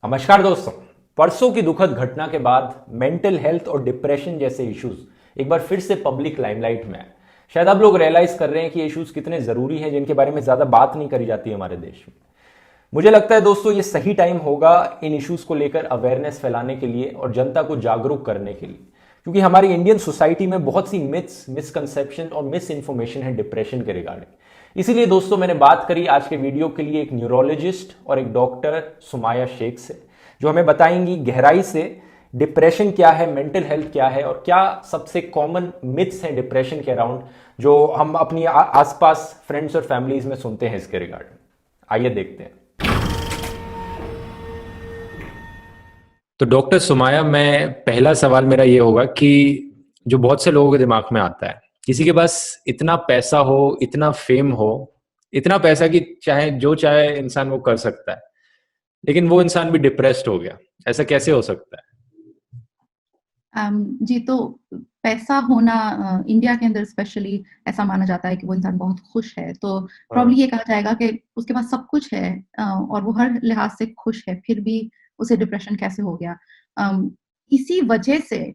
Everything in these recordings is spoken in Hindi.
नमस्कार दोस्तों। परसों की दुखद घटना के बाद मेंटल हेल्थ और डिप्रेशन जैसे इश्यूज एक बार फिर से पब्लिक लाइमलाइट में आए। शायद आप लोग रियलाइज कर रहे हैं कि ये इश्यूज कितने जरूरी हैं, जिनके बारे में ज्यादा बात नहीं करी जाती हमारे देश में। मुझे लगता है दोस्तों ये सही टाइम होगा इन इश्यूज को लेकर अवेयरनेस फैलाने के लिए और जनता को जागरूक करने के लिए, क्योंकि हमारी इंडियन सोसाइटी में बहुत सी मिथ्स, मिसकंसेप्शन और मिस इन्फॉर्मेशन है डिप्रेशन के रिगार्डिंग। इसीलिए दोस्तों मैंने बात करी आज के वीडियो के लिए एक न्यूरोलॉजिस्ट और एक डॉक्टर सुमाया शेख से, जो हमें बताएंगी गहराई से डिप्रेशन क्या है, मेंटल हेल्थ क्या है और क्या सबसे कॉमन मिथ्स हैं डिप्रेशन के अराउंड, जो हम अपनी आसपास फ्रेंड्स और फैमिलीज में सुनते हैं इसके रिगार्डिंग। आइए देखते हैं। तो डॉक्टर सुमाया, मैं पहला सवाल मेरा ये होगा कि जो बहुत से लोगों के दिमाग में आता है, किसी के पास इतना पैसा हो, इतना फेम हो, इतना पैसा कि चाहे जो चाहे इंसान वो कर सकता है, लेकिन वो इंसान भी डिप्रेस्ड हो गया, ऐसा कैसे हो सकता है? जी, तो पैसा होना इंडिया के अंदर स्पेशली ऐसा माना जाता है कि वो इंसान बहुत खुश है, तो हाँ। प्रॉब्ली ये कहा जाएगा कि उसके पास सब कुछ है और वो हर लिहाज से खुश है, फिर भी उसे डिप्रेशन कैसे हो गया। इसी वजह से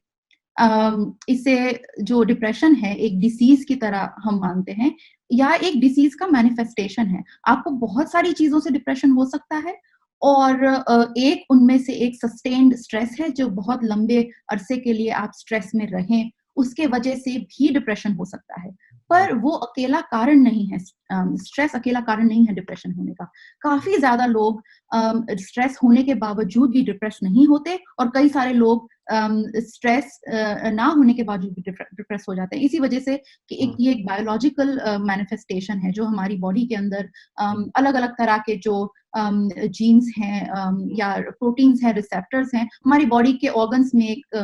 इसे जो डिप्रेशन है एक डिसीज की तरह हम मानते हैं, या एक डिसीज का मैनिफेस्टेशन है। आपको बहुत सारी चीजों से डिप्रेशन हो सकता है और एक उनमें से एक सस्टेन्ड स्ट्रेस है, जो बहुत लंबे अरसे के लिए आप स्ट्रेस में रहें, उसके वजह से भी डिप्रेशन हो सकता है। पर वो अकेला कारण नहीं है, स्ट्रेस अकेला कारण नहीं है डिप्रेशन होने का। काफी ज्यादा लोग स्ट्रेस होने के बावजूद भी डिप्रेस नहीं होते, और कई सारे लोग स्ट्रेस ना होने के बावजूद भी डिप्रेस हो जाते हैं। इसी वजह से कि ये एक बायोलॉजिकल मैनिफेस्टेशन है, जो हमारी बॉडी के अंदर अलग अलग तरह के जो जीन्स हैं या प्रोटीन्स हैं, रिसेप्टर्स हैं, हमारी बॉडी के ऑर्गन्स में एक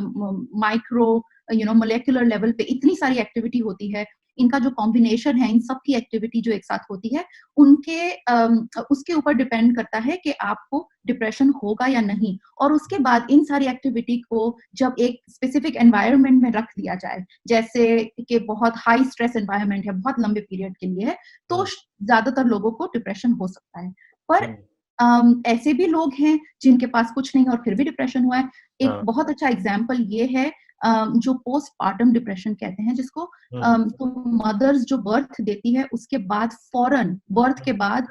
माइक्रो मोलेकुलर लेवल पे इतनी सारी एक्टिविटी होती है। इनका जो कॉम्बिनेशन है, इन सब की एक्टिविटी जो एक साथ होती है, उसके ऊपर डिपेंड करता है कि आपको डिप्रेशन होगा या नहीं। और उसके बाद इन सारी एक्टिविटी को जब एक स्पेसिफिक एनवायरनमेंट में रख दिया जाए, जैसे कि बहुत हाई स्ट्रेस एनवायरनमेंट है, बहुत लंबे पीरियड के लिए है, तो ज्यादातर लोगों को डिप्रेशन हो सकता है। पर ऐसे भी लोग हैं जिनके पास कुछ नहीं है और फिर भी डिप्रेशन हुआ है। एक हाँ। बहुत अच्छा एग्जाम्पल ये है जो पोस्टपार्टम डिप्रेशन कहते हैं, जिसको तो मदर्स जो बर्थ देती है उसके बाद फौरन, बर्थ के बाद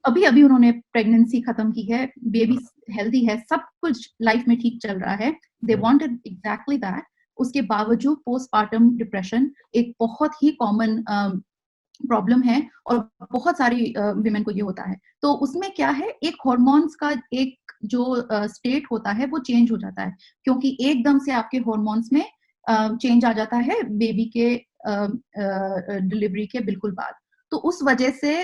अभी अभी उन्होंने प्रेगनेंसी खत्म की है, बेबी हेल्दी है, सब कुछ लाइफ में ठीक चल रहा है, दे वांटेड एग्जैक्टली दैट, उसके बावजूद पोस्टपार्टम डिप्रेशन एक बहुत ही कॉमन प्रॉब्लम है और बहुत सारी विमेन को ये होता है। तो उसमें क्या है, एक हॉर्मोन्स का एक जो स्टेट होता है वो चेंज हो जाता है, क्योंकि एकदम से आपके हॉर्मोन्स में चेंज आ जाता है बेबी के डिलीवरी के बिल्कुल बाद। तो उस वजह से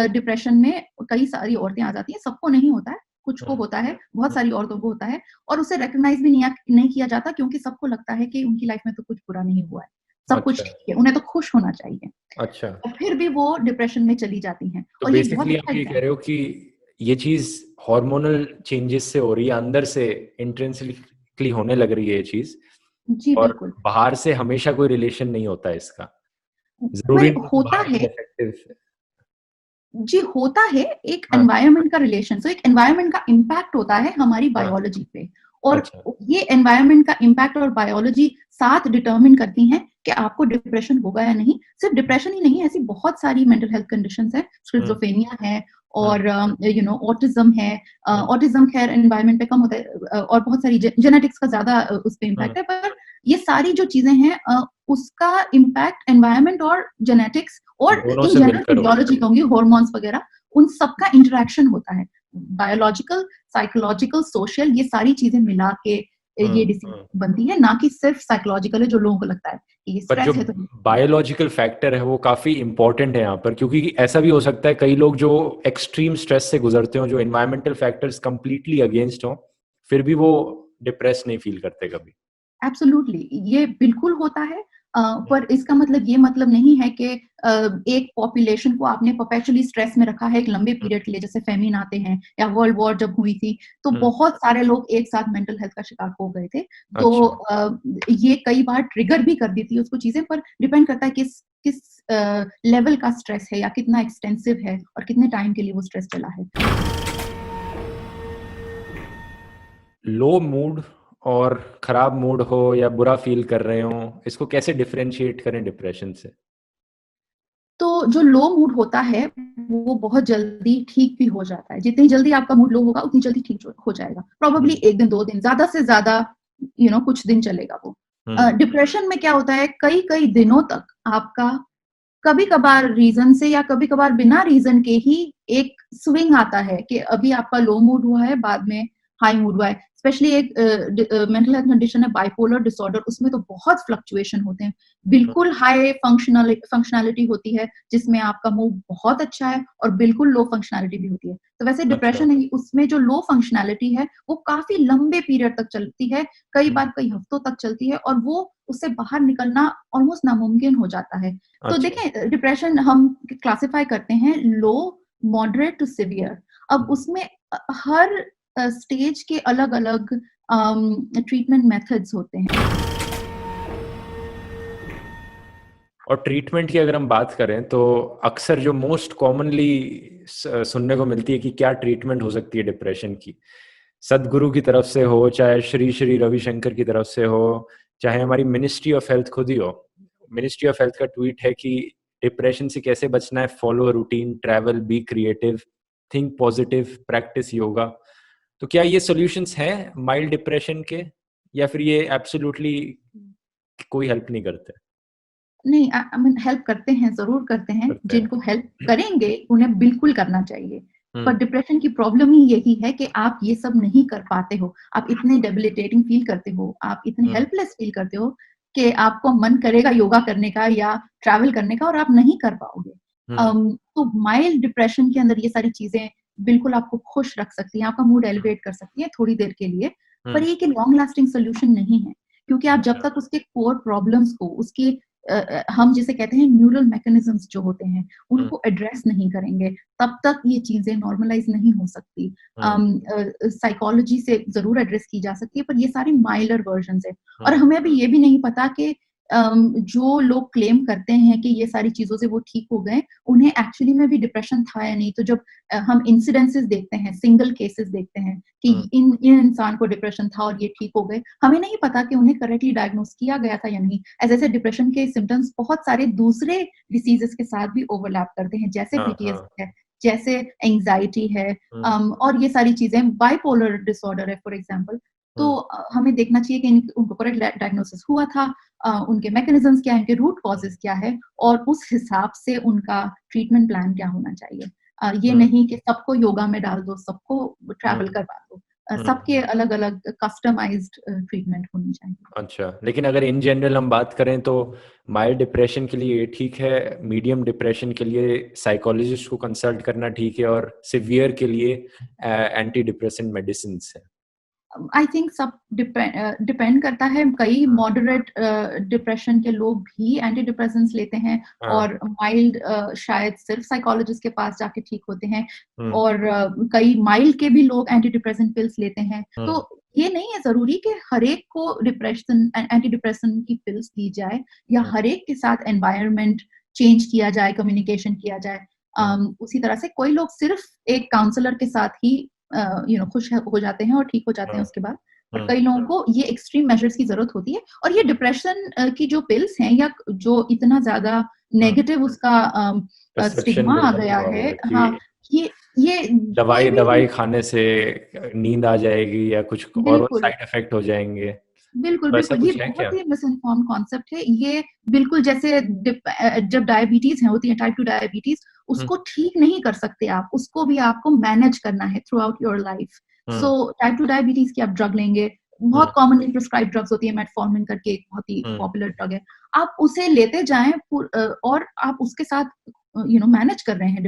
डिप्रेशन में कई सारी औरतें आ जाती हैं, सबको नहीं होता है, कुछ को होता है, बहुत सारी औरतों को होता है, और उसे रिकॉग्नाइज भी नहीं किया जाता, क्योंकि सबको लगता है कि उनकी लाइफ में तो कुछ बुरा नहीं हुआ है, सब कुछ अच्छा। ठीक है, उन्हें तो खुश होना चाहिए, अच्छा। और फिर भी वो डिप्रेशन में चली जाती हैं। तो और ये एक बहुत बेसिकली अच्छा आप ये कह रहे हो एग्जाम्पल। कि ये चीज हार्मोनल चेंजेस से हो रही है, अंदर से इंट्रिंसिकली होने लग रही है ये चीज, जी और बिल्कुल। बाहर से हमेशा कोई रिलेशन नहीं होता है इसका। जरूरी वेल, नहीं कि होता बाहर है। से इफेक्टिव। जी होता है, एक हाँ। एनवायरनमेंट का रिलेशन, तो एक एनवायरनमेंट का इम्पैक्ट होता है हमारी हाँ। बायोलॉजी पे, और अच्छा। ये एनवायरनमेंट का इम्पैक्ट और बायोलॉजी साथ डिटरमिन करती हैं कि आपको डिप्रेशन होगा या नहीं। सिर्फ डिप्रेशन ही नहीं, ऐसी बहुत सारी मेंटल हेल्थ कंडीशंस हैं, हम्म। स्किज़ोफ्रेनिया है हम्म। और ऑटिज्म है। हम्म। ऑटिज्म खैर एनवायरनमेंट पे कम होता है, और बहुत सारी जेनेटिक्स का ज्यादा उस पे हम्म। इम्पैक्ट है, पर ये सारी जो चीजें हैं उसका इम्पैक्ट एनवायरनमेंट और जेनेटिक्स और दोनों इन से जनरल मिलकर होता फिजियोलॉजी कहूंगी, हॉर्मोन्स वगैरह, उन सबका इंटरेक्शन होता है। बायोलॉजिकल, साइकोलॉजिकल, सोशल, ये सारी चीजें मिला के है। ये डिसीज बनती है, ना कि सिर्फ साइकोलॉजिकल है जो लोगों को लगता है कि ये पर जो स्ट्रेस है तो। बायोलॉजिकल फैक्टर है वो काफी इंपॉर्टेंट है यहाँ पर, क्योंकि ऐसा भी हो सकता है कई लोग जो एक्सट्रीम स्ट्रेस से गुजरते हो, जो एनवायरमेंटल फैक्टर्स कंप्लीटली अगेंस्ट हो, फिर भी वो डिप्रेस नहीं फील करते कभी। एब्सोल्युटली, ये बिल्कुल होता है। पर इसका मतलब ये मतलब नहीं है कि एक पॉपुलेशन को आपने परपेचुअली स्ट्रेस में रखा है एक लंबे पीरियड के लिए, जैसे फेमिन आते हैं या वर्ल्ड वॉर जब हुई थी, तो बहुत सारे लोग एक साथ मेंटल हेल्थ का शिकार हो गए थे। तो अच्छा। ये कई बार ट्रिगर भी कर देती है उसको चीजें, पर डिपेंड करता है किस किस लेवल का स्ट्रेस है या कितना एक्सटेंसिव है और कितने टाइम के लिए वो स्ट्रेस चला है। लो मूड और खराब मूड हो या बुरा फील कर रहे हो, इसको कैसे डिफरेंशिएट करें डिप्रेशन से? तो जो लो मूड होता है वो बहुत जल्दी ठीक भी हो जाता है। जितनी जल्दी आपका मूड लो होगा उतनी जल्दी ठीक हो जाएगा। प्रोबेबली 1 दिन 2 दिन, ज़्यादा से ज़्यादा कुछ दिन चलेगा वो। डिप्रेशन में क्या होता है, कई-कई दिनों तक आपका कभी-कभार रीज़न से या कभी-कभार बिना रीज़न के ही एक स्विंग आता है कि अभी आपका लो मूड हुआ है, बाद में हाई मूड हुआ है। स्पेशली एक मेंटल हेल्थ कंडीशन है बाइपोलर डिसऑर्डर, उसमें तो बहुत फ्लक्चुएशन होते हैं। बिल्कुल हाई फंक्शनैलिटी होती है, जिसमें आपका मूड बहुत अच्छा है और बिल्कुल लो फंक्शनैलिटी भी होती है। तो वैसे अच्छा। डिप्रेशन है, उसमें जो लो फंक्शनैलिटी है, वो काफ़ी लंबे पीरियड तक चलती है, कई बार कई हफ्तों तक चलती है और वो उससे बाहर निकलना ऑलमोस्ट नामुमकिन हो जाता है। तो अच्छा। देखें डिप्रेशन हम क्लासिफाई करते हैं लो, मॉडरेट टू सीवियर। अब उसमें हर स्टेज के अलग-अलग ट्रीटमेंट मेथड्स होते हैं। और ट्रीटमेंट की अगर हम बात करें तो अक्सर जो मोस्ट कॉमनली सुनने को मिलती है कि क्या ट्रीटमेंट हो सकती है डिप्रेशन की, सदगुरु की तरफ से हो, चाहे श्री श्री रविशंकर की तरफ से हो, चाहे हमारी मिनिस्ट्री ऑफ हेल्थ खुद ही हो। मिनिस्ट्री ऑफ हेल्थ का ट्वीट है कि डिप्रेशन से कैसे बचना है, follow routine, travel, be creative, think positive, practice yoga. तो क्या ये सॉल्यूशंस हैं माइल्ड डिप्रेशन के, या फिर ये एब्सोल्युटली कोई हेल्प नहीं करते? नहीं, आई मीन हेल्प करते हैं, ज़रूर करते हैं। करते हैं। जिनको हेल्प करेंगे, उन्हें बिल्कुल करना चाहिए। पर हम्म। डिप्रेशन की प्रॉब्लम ही यही है कि आप ये सब नहीं कर पाते हो। आप इतने डेबिलिटेटिंग फ़ील करते हो, आप इतने हम्म। हेल्पलेस फ़ील करते हो कि आपको मन करेगा योगा करने का या ट्रैवल करने का और आप नहीं कर पाओगे। हम्म। तो माइल्ड डिप्रेशन के अंदर ये सारी चीज़ें बिल्कुल आपको खुश रख सकती हैं, आपका मूड एलिवेट कर सकती हैं थोड़ी देर के लिए। पर हम्म। ये कि लॉन्ग लास्टिंग सॉल्यूशन नहीं है। क्योंकि आप जब अच्छा। तक उसके कोर प्रॉब्लम्स को, उसकी हम जिसे कहते हैं न्यूरल मैकेनिज्म्स जो होते हैं, हम्म। उनको एड्रेस नहीं करेंगे, तब तक ये चीज़ें नॉर्मलाइज़ नहीं हो सकती। हम्म। साइकोलॉजी से ज़रूर एड्रेस की जा सकती है, पर ये सारी माइल्डर वर्जन्स हैं। और हम्म। हमें अभी ये भी नहीं पता कि जो लोग क्लेम करते हैं कि ये सारी चीज़ों से वो ठीक हो गए, उन्हें एक्चुअली में भी डिप्रेशन था या नहीं। तो जब हम इंसिडेंसेस देखते हैं, सिंगल केसेस देखते हैं कि हम्म। इन इंसान को डिप्रेशन था और ये ठीक हो गए, हमें नहीं पता कि उन्हें करेक्टली डायग्नोस किया गया था या नहीं। ऐसे-ऐसे डिप्रेशन के सिम्पटम्स बहुत सारे दूसरे डिसीज़ेज़ के साथ भी ओवरलैप करते हैं, जैसे हाँ, हाँ। पीटीएसडी है, जैसे एंग्ज़ायटी है, हम्म। और ये सारी चीज़ें, बाइपोलर डिसऑर्डर है फॉर एग्ज़ाम्पल। तो हम्म। हमें देखना चाहिए कि उनको करेक्ट डायग्नोसिस हुआ था, उनके मैकेनिज़्म्स क्या हैं, उनके रूट कॉज़ेज़ क्या है और उस हिसाब से उनका ट्रीटमेंट प्लान क्या होना चाहिए। ये हम्म। नहीं कि सबको योगा में डाल दो, सबको ट्रैवल हम्म। करवा दो। हम्म। सबके अलग-अलग कस्टमाइज़्ड ट्रीटमेंट होनी चाहिए। अच्छा, लेकिन अगर इन जनरल हम बात करें तो माइल्ड डिप्रेशन के लिए ये ठीक है, मीडियम डिप्रेशन के लिए साइकोलॉजिस्ट को कंसल्ट करना ठीक है, और सिवियर के लिए एंटी डिप्रेसेंट मेडिसिन है। आई थिंक सब डिपेंड करता है। कई हाँ। मॉडरेट डिप्रेशन के लोग भी एंटी डिप्रेसेंट्स लेते हैं हाँ। और माइल्ड शायद सिर्फ साइकोलॉजिस्ट के पास जाके ठीक होते हैं हम्म। और कई माइल्ड के भी लोग एंटी डिप्रेसेंट पिल्स लेते हैं। तो हम्म। ये नहीं है ज़रूरी कि हर एक को डिप्रेशन एंटी डिप्रेशन की पिल्स दी जाए या हम्म। हर एक के साथ एनवायरनमेंट चेंज किया जाए, कम्युनिकेशन किया जाए। हम्म। उसी तरह से कोई लोग सिर्फ एक काउंसलर के साथ ही खुश हो जाते हैं और ठीक हो जाते हैं हम्म। उसके बाद। बट हम्म। कई लोगों को ये एक्सट्रीम मेजर्स की ज़रूरत होती है और ये डिप्रेशन की जो पिल्स हैं या जो इतना ज़्यादा हम्म। नेगेटिव उसका परसेप्शन स्टिग्मा आ डेवलप गया हुआ है। हुआ है कि हाँ, ये कोई दवाई भी दवाई खाने से नींद आ जाएगी या कुछ और बिल्कुल। साइड इफेक्ट हो जाएंगे, बिल्कुल, तो ऐसा बिल्कुल। ये कुछ है क्या? बहुत ही मिसइन्फॉर्म्ड कॉन्सेप्ट है। ये बिल्कुल जैसे जब डायबिटीज़ है होती है टाइप 2 डायबिटीज़, हम्म। उसको ठीक नहीं कर सकते आप, उसको भी आपको मैनेज करना है through out your life. Hmm. So type 2 diabetes की आप ड्रग लेंगे, हम्म। बहुत कॉमनली प्रिस्क्राइब्ड ड्रग्स होती है, मेटफॉर्मिन करके एक बहुत ही हम्म। पॉपुलर ड्रग है। आप उसे लेते जाएँ और आप उसके साथ मैनेज कर रहे हैं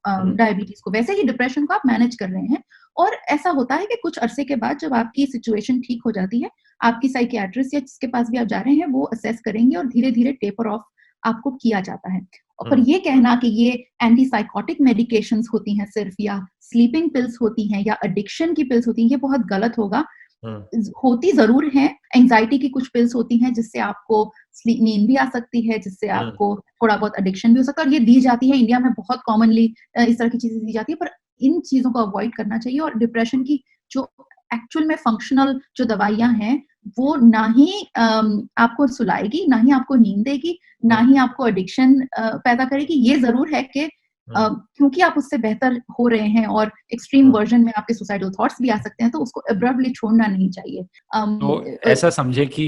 हम्म। डायबिटीज़ को, वैसे ही डिप्रेशन को आप मैनेज कर रहे हैं। और ऐसा होता है कि कुछ अरसे के बाद जब आपकी सिचुएशन ठीक हो जाती है, आपकी साइकियाट्रिस्ट या जिसके पास भी आप जा रहे हैं वो असेस करेंगे और धीरे-धीरे टेपर ऑफ आपको किया जाता है। और पर हम्म। ये कहना कि ये एंटी साइकोटिक मेडिकेशंस होती हैं सिर्फ या स्लीपिंग पिल्स होती हैं या एडिक्शन की पिल्स होती हैं, ये बहुत गलत होगा। हम्म। होती ज़रूर हैं, एंग्ज़ायटी की कुछ पिल्स होती हैं जिससे आपको नींद भी आ सकती है, जिससे हम्म। आपको थोड़ा बहुत एडिक्शन भी हो सकता है और ये दी जाती है इंडिया में बहुत कॉमनली। इस तरह की चीज़ें दी जाती है, पर इन चीज़ों को अवॉइड करना चाहिए और डिप्रेशन की जो एक्चुअल में फंक्शनल जो दवाइयां हैं वो ना ही आपको सुलाएगी, ना ही आपको नींद देगी, ना ही आपको एडिक्शन पैदा करेगी। ये जरूर है कि क्योंकि आप उससे बेहतर हो रहे हैं और एक्सट्रीम वर्जन में आपके सुसाइडल थॉट्स भी आ सकते हैं, तो उसको अब्रप्टली छोड़ना नहीं चाहिए। तो ऐसा समझे कि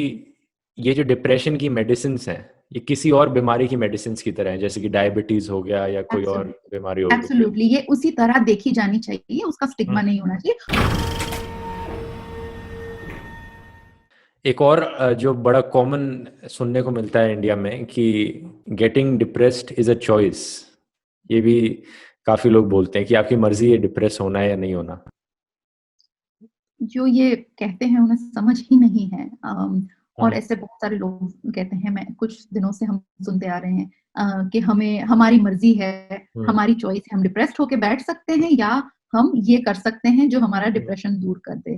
ये जो डिप्रेशन की मेडिसिन हैं, ये किसी और बीमारी की मेडिसिन की तरह है, जैसे कि डायबिटीज हो गया या कोई और बीमारी हो गई। एब्सोल्युटली, ये उसी तरह देखी जानी चाहिए, उसका स्टिग्मा नहीं होना चाहिए। एक और जो बड़ा कॉमन सुनने को मिलता है इंडिया में कि getting depressed is a choice, ये भी काफी लोग बोलते हैं कि आपकी मर्जी है डिप्रेस होना है या नहीं होना। जो ये कहते हैं उन्हें समझ ही नहीं है, और ऐसे बहुत सारे लोग कहते हैं, मैं कुछ दिनों से हम सुनते आ रहे हैं कि हमें हमारी मर्जी है, हमारी चॉइस है, हम डिप्रेस्ड होके बैठ सकते हैं या हम ये कर सकते हैं जो हमारा डिप्रेशन दूर कर दे।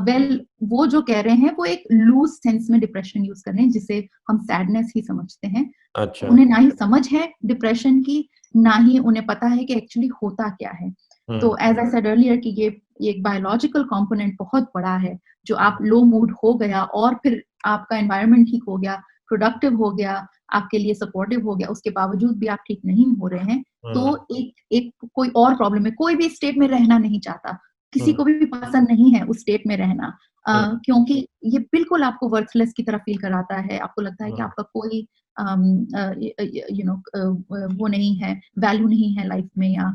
वेल वो जो कह रहे हैं वो एक लूज सेंस में डिप्रेशन यूज कर रहे हैं, जिसे हम सैडनेस ही समझते हैं। अच्छा। उन्हें ना ही समझ है डिप्रेशन की, ना ही उन्हें पता है कि एक्चुअली होता क्या है। तो एज आई सेड अर्लियर कि ये एक बायोलॉजिकल कंपोनेंट बहुत बड़ा है, जो आप लो मूड हो गया और फिर आपका एनवायरनमेंट ठीक हो गया, प्रोडक्टिव हो गया, आपके लिए सपोर्टिव हो गया, उसके बावजूद भी आप ठीक नहीं हो रहे हैं, तो एक कोई और प्रॉब्लम है। कोई भी स्टेट में रहना नहीं चाहता, किसी को भी पसंद नहीं है उस स्टेट में रहना, क्योंकि ये बिल्कुल आपको वर्थलेस की तरह फील कराता है। आपको लगता है कि आपका कोई वो नहीं है, वैल्यू नहीं है लाइफ में, या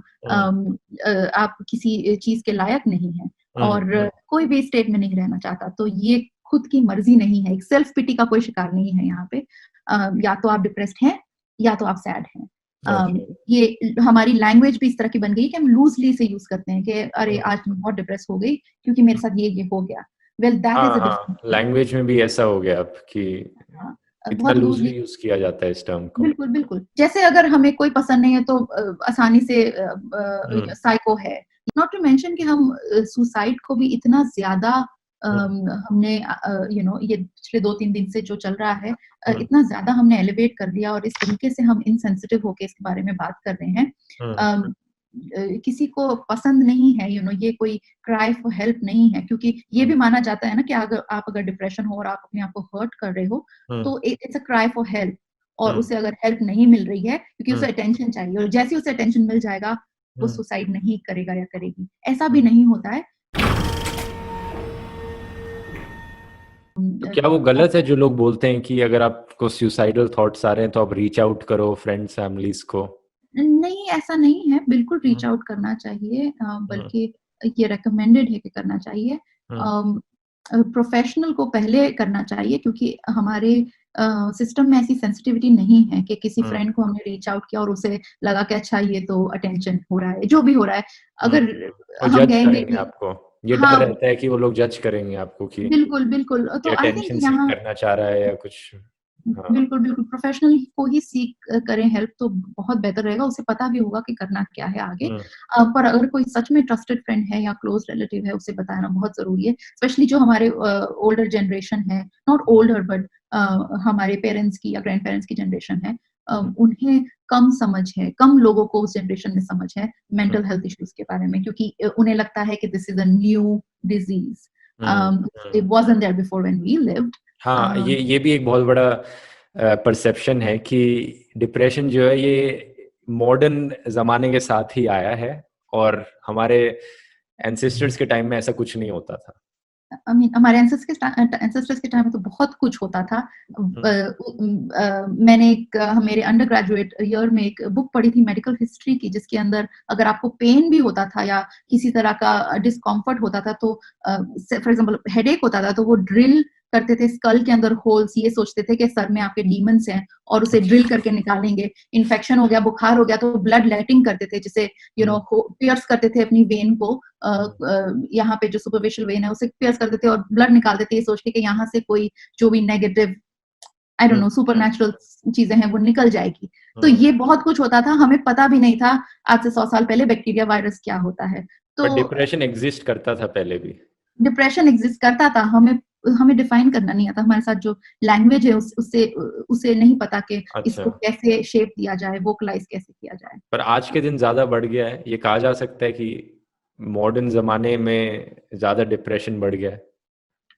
आप किसी चीज के लायक नहीं है, और कोई भी स्टेट में नहीं रहना चाहता। तो ये खुद की मर्जी नहीं है, एक सेल्फ पिटी का कोई शिकार नहीं है यहाँ पे। या तो आप डिप्रेस्ड हैं या तो आप सैड हैं। ये हमारी लैंग्वेज भी इस तरह की बन गई कि हम लूजली से यूज करते हैं कि अरे आज मैं बहुत डिप्रेस हो गई क्योंकि मेरे साथ ये हो गया। Well that is a different, language में भी ऐसा हो गया अब कि इतना बहुत लूजली यूज किया जाता है इस टर्म को। बिल्कुल बिल्कुल, जैसे अगर हमें कोई पसंद नहीं है तो आसानी से साइको है। नॉट टू मेंशन कि हम सुसाइड को भी इतना ज्यादा हमने ये पिछले 2-3 दिन से जो चल रहा है, इतना ज्यादा हमने एलिवेट कर दिया, और इस तरीके से हम इनसेंसिटिव होके इसके बारे में बात कर रहे हैं। किसी को पसंद नहीं है, ये कोई क्राई फॉर हेल्प नहीं है, क्योंकि ये भी माना जाता है ना कि अगर डिप्रेशन हो और आप अपने आप को हर्ट कर रहे हो, तो it's a cry for help, और उसे अगर हेल्प नहीं मिल रही है क्योंकि उसे अटेंशन चाहिए, और जैसे उसे अटेंशन मिल जाएगा वो सुसाइड नहीं करेगा या करेगी। ऐसा भी नहीं होता है। तो क्या वो गलत है जो लोग बोलते हैं कि अगर आपको सुसाइडल थॉट्स आ रहे हैं तो आप रीच आउट करो फ्रेंड्स फैमिलीज को? नहीं, ऐसा नहीं है, बिल्कुल रीच आउट करना चाहिए, बल्कि ये रिकमेंडेड है कि करना चाहिए। प्रोफेशनल को पहले करना चाहिए, क्योंकि हमारे सिस्टम में ऐसी सेंसिटिविटी नहीं है कि किसी फ्रेंड को हमने रीच आउट किया और उसे लगा कि अच्छा ये तो अटेंशन हो रहा है, जो भी हो रहा है, अगर हम कहेंगे आपको ये डर रहता है कि वो लोग जज करेंगे आपको कि बिल्कुल बिल्कुल, तो आई थिंक अटेंशन यहाँ करना चाह रहा है या कुछ। बिल्कुल बिल्कुल, प्रोफेशनल को ही सीख करें हेल्प, तो बहुत बेहतर रहेगा, उसे पता भी होगा कि करना क्या है आगे। पर अगर कोई सच में ट्रस्टेड फ्रेंड है या क्लोज रिलेटिव है, उसे बताना बहुत जरूरी है, स्पेशली जो हमारे ओल्डर जनरेशन है, नॉट ओल्डर बट हमारे पेरेंट्स की या ग्रैंड पेरेंट्स की जनरेशन है, उन्हें कम समझ है, कम लोगों को उस जनरेशन में समझ है मेंटल हेल्थ इश्यूज के बारे में, क्योंकि उन्हें लगता है कि this is a new disease, it wasn't there before when we lived. हाँ, ये भी एक बहुत बड़ा परसेप्शन है कि डिप्रेशन जो है ये मॉडर्न जमाने के साथ ही आया है, और हमारे एंसेस्टर्स के टाइम में ऐसा कुछ नहीं होता था। हमारे एंसेस्टर्स के टाइम में तो बहुत कुछ होता था। मैंने मेरे अंडर ग्रेजुएट ईयर में एक बुक पढ़ी थी मेडिकल हिस्ट्री की, जिसके अंदर अगर आपको पेन भी होता था या किसी तरह का डिस्कम्फर्ट होता था, तो फॉर एग्जांपल हेडेक होता था, तो वो ड्रिल करते थे स्कल के अंदर होल्स, ये सोचते थे कि सर में आपके डीमंस हैं और उसे ड्रिल करके निकालेंगे। इन्फेक्शन हो गया, बुखार हो गया, तो ब्लड लेटिंग करते थे, जिसे पियर्स करते थे अपनी वेन को, यहाँ पे जो सुपरफिशियल वेन है उसे पियर्स करते थे और ब्लड निकालते थे, ये सोच के कि यहाँ से कोई जो भी negative I don't know supernatural चीजें हैं वो निकल जाएगी। तो ये बहुत कुछ होता था, हमें पता भी नहीं था आज से 100 साल पहले बैक्टीरिया वायरस क्या होता है। तो डिप्रेशन एग्जिस्ट करता था पहले भी, डिप्रेशन एग्जिस्ट करता था, हमें डिफाइन करना नहीं आता, हमारे साथ जो लैंग्वेज है उसे नहीं पता कि इसको कैसे शेप दिया जाए, वोकलाइज कैसे किया जाए। पर आज के दिन ज्यादा बढ़ गया है, ये कहा जा सकता है कि मॉडर्न जमाने में ज्यादा डिप्रेशन बढ़ गया है?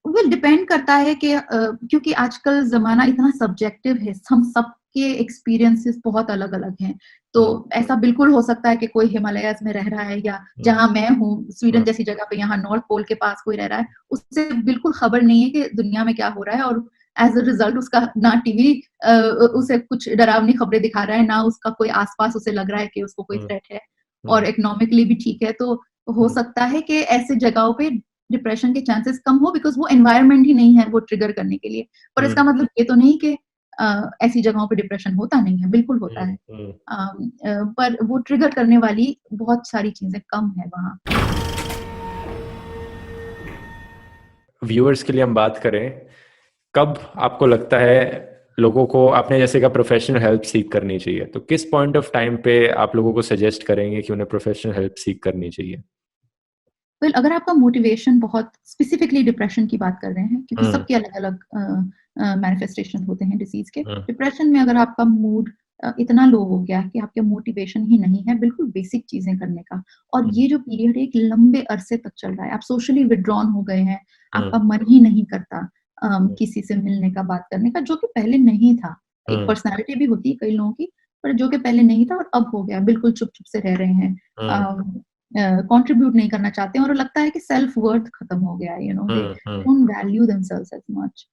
विल डिपेंड करता है कि क्योंकि आजकल जमाना इतना सब्जेक्टिव है, हम सबके एक्सपीरियंसेस बहुत अलग अलग हैं। तो ऐसा बिल्कुल हो सकता है कि कोई हिमालयाज में रह रहा है या जहां मैं हूँ स्वीडन जैसी जगह पे, यहाँ नॉर्थ पोल के पास कोई रह रहा है, उससे बिल्कुल खबर नहीं है कि दुनिया में क्या हो रहा है, और एज अ रिजल्ट उसका ना टीवी उसे कुछ डरावनी खबरें दिखा रहा है, ना उसका कोई आसपास उसे लग रहा है कि उसको कोई थ्रेट है, और इकोनॉमिकली भी ठीक है। तो हो सकता है कि ऐसे जगहों पे डिप्रेशन के चांसेस कम हो, बिकॉज वो एनवायरनमेंट ही नहीं है वो ट्रिगर करने के लिए। पर इसका मतलब ये तो नहीं कि ऐसी जगहों पे डिप्रेशन होता नहीं है, बिल्कुल होता है। पर वो ट्रिगर करने वाली बहुत सारी चीजें कम है वहाँ। व्यूअर्स के लिए हम बात करें, कब आपको लगता है लोगों को आपने जैसे कहा प्रोफेशनल हेल्प सीख करनी चाहिए, तो किस पॉइंट ऑफ टाइम पे आप लोगों को सजेस्ट करेंगे कि उन्हें प्रोफेशनल हेल्प सीख करनी चाहिए? वेल अगर आपका मोटिवेशन बहुत स्पेसिफिकली डिप्रेशन की बात कर रहे हैं, क्योंकि सबके अलग अलग मैनिफेस्टेशन होते हैं डिसीज के। डिप्रेशन में अगर आपका मूड इतना लो हो गया कि आपके मोटिवेशन ही नहीं है बिल्कुल बेसिक चीजें करने का, और ये जो पीरियड है एक लंबे अरसे तक चल रहा है, आप सोशली विड्रॉन हो गए हैं, आपका मन ही नहीं करता किसी से मिलने का, बात करने का, जो कि पहले नहीं था। एक पर्सनालिटी भी होती है कई लोगों की, पर जो कि पहले नहीं था और अब हो गया, बिल्कुल चुप चुप से रह रहे हैं, कंट्रीब्यूट नहीं करना चाहते हैं, और लगता है कि सेल्फ वर्थ खत्म हो गया है, they don't value themselves as much.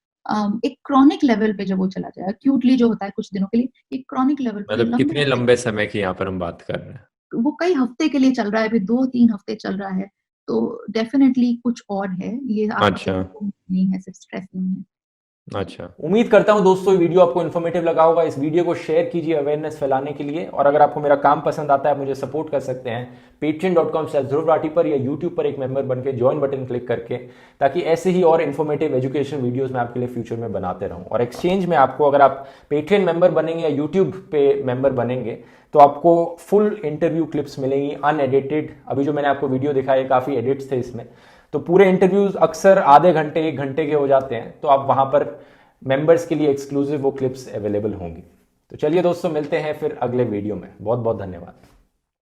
एक क्रॉनिक लेवल पे जब वो चला जाए, एक्यूटली जो होता है कुछ दिनों के लिए, एक क्रॉनिक लेवल पे मतलब कितने लंबे समय की यहाँ पर हम बात कर रहे हैं? वो कई हफ्ते के लिए चल रहा है, अभी 2-3 हफ्ते चल रहा है, तो डेफिनेटली कुछ और है, ये आपका सिर्फ नहीं है, सिर्फ स्ट्रेस नहीं है। अच्छा, उम्मीद करता हूं दोस्तों ये वीडियो आपको इन्फॉर्मेटिव लगा होगा। इस वीडियो को शेयर कीजिए अवेयरनेस फैलाने के लिए, और अगर आपको मेरा काम पसंद आता है मुझे सपोर्ट कर सकते हैं patreon.com/ध्रुव राठी पर, या यूट्यूब पर एक मेंबर बनके ज्वाइन बटन क्लिक करके, ताकि ऐसे ही और इन्फॉर्मेटिव एजुकेशन वीडियोस मैं आपके लिए फ्यूचर में बनाते रहूं। और एक्सचेंज में आपको, अगर आप पेट्रियन मेंबर बनेंगे या यूट्यूब पे मेंबर बनेंगे, तो आपको फुल इंटरव्यू क्लिप्स मिलेंगी अनएडिटेड। अभी जो मैंने आपको वीडियो दिखाई काफ़ी एडिट्स थे इसमें, तो पूरे इंटरव्यूज अक्सर आधे घंटे 1 घंटे के हो जाते हैं, तो आप वहां पर मेंबर्स के लिए एक्सक्लूसिव वो क्लिप्स अवेलेबल होंगी। तो चलिए दोस्तों, मिलते हैं फिर अगले वीडियो में। बहुत बहुत धन्यवाद।